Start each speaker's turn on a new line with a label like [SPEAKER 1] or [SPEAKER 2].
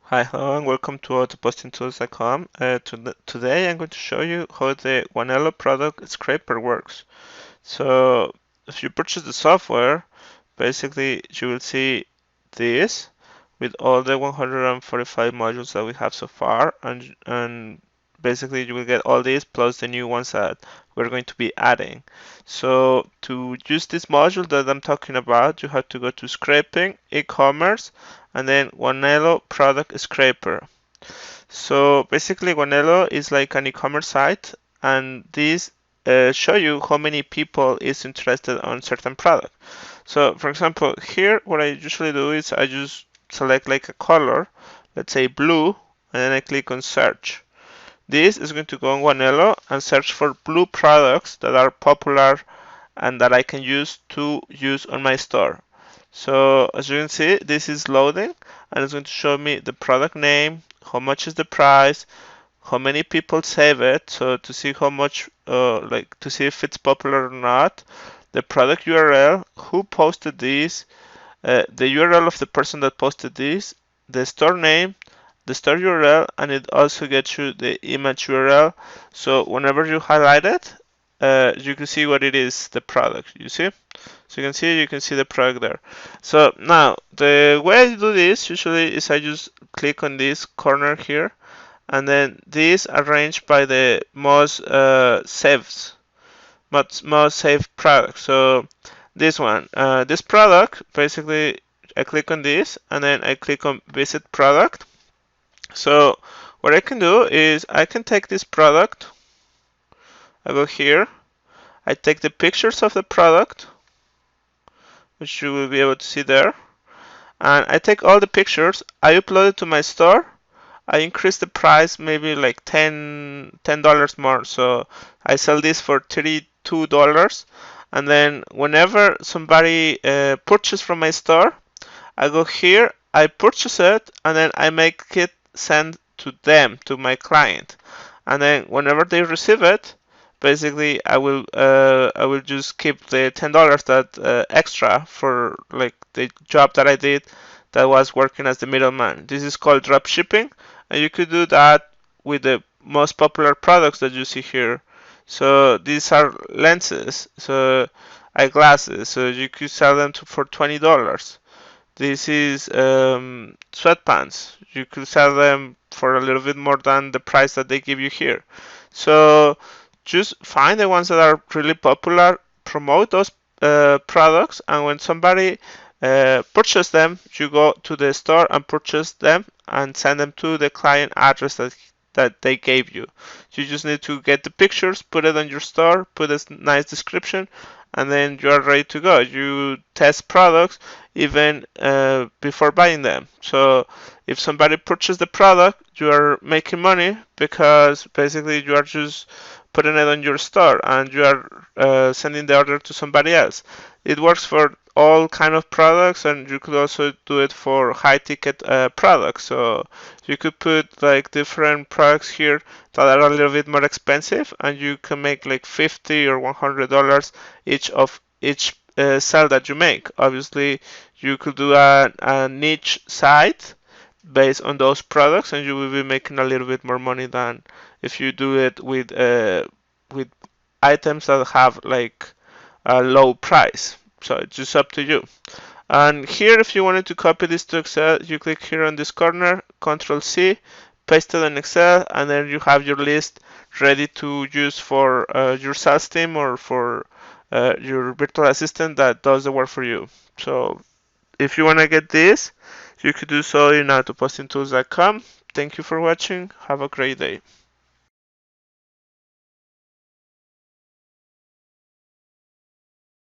[SPEAKER 1] Hi, hello, and welcome to AutoPostingTools.com. Today I'm going to show you how the Wanelo product scraper works. So if you purchase the software, basically you will see this with all the 145 modules that we have so far, and basically you will get all these plus the new ones that we're going to be adding. So to use this module that I'm talking about, you have to go to scraping, e-commerce, and then Wanelo product scraper. So basically Wanelo is like an e-commerce site, and these show you how many people is interested on certain product. So for example, here what I usually do is I just select like a color, let's say blue, and then I click on search. This is going to go on Wanelo and search for blue products that are popular and that I can use to use on my store. So as you can see, this is loading and it's going to show me the product name, how much is the price, how many people save it, so to see how much, like to see if it's popular or not, the product URL, who posted this, the URL of the person that posted this, the store name, the store URL, and it also gets you the image URL. So whenever you highlight it, you can see what it is, the product, you see? So you can see the product there. So now, the way I do this usually is I just click on this corner here, and then these arranged by the most most saved product. So this one, this product, basically I click on this and then I click on visit product. So what I can do is I can take this product, I go here, I take the pictures of the product, which you will be able to see there, and I take all the pictures, I upload it to my store, I increase the price maybe like $10 more, so I sell this for $32, and then whenever somebody purchases from my store, I go here, I purchase it, and then I make it send to them, to my client, and then whenever they receive it, basically I will just keep the $10 that extra for like the job that I did that was working as the middleman. This is called drop shipping, and you could do that with the most popular products that you see here. So these are lenses, so eyeglasses, so you could sell them for $20. This is sweatpants. You could sell them for a little bit more than the price that they give you here. So just find the ones that are really popular, promote those products, and when somebody purchase them, you go to the store and purchase them and send them to the client address that they gave you. You just need to get the pictures, put it on your store, put a nice description, and then you are ready to go. You test products even before buying them. So if somebody purchased the product, you are making money because basically you are just putting it on your store and you are sending the order to somebody else. It works for all kind of products, and you could also do it for high ticket products. So you could put like different products here that are a little bit more expensive, and you can make like $50 or $100 each sale that you make. Obviously, you could do a niche site based on those products, and you will be making a little bit more money than if you do it with items that have like a low price. So it's just up to you. And here, if you wanted to copy this to Excel, you click here on this corner, Control C, paste it in Excel, and then you have your list ready to use for your sales team or for your virtual assistant that does the work for you. So if you want to get this, you could do so in AutoPostingTools.com. Thank you for watching. Have a great day.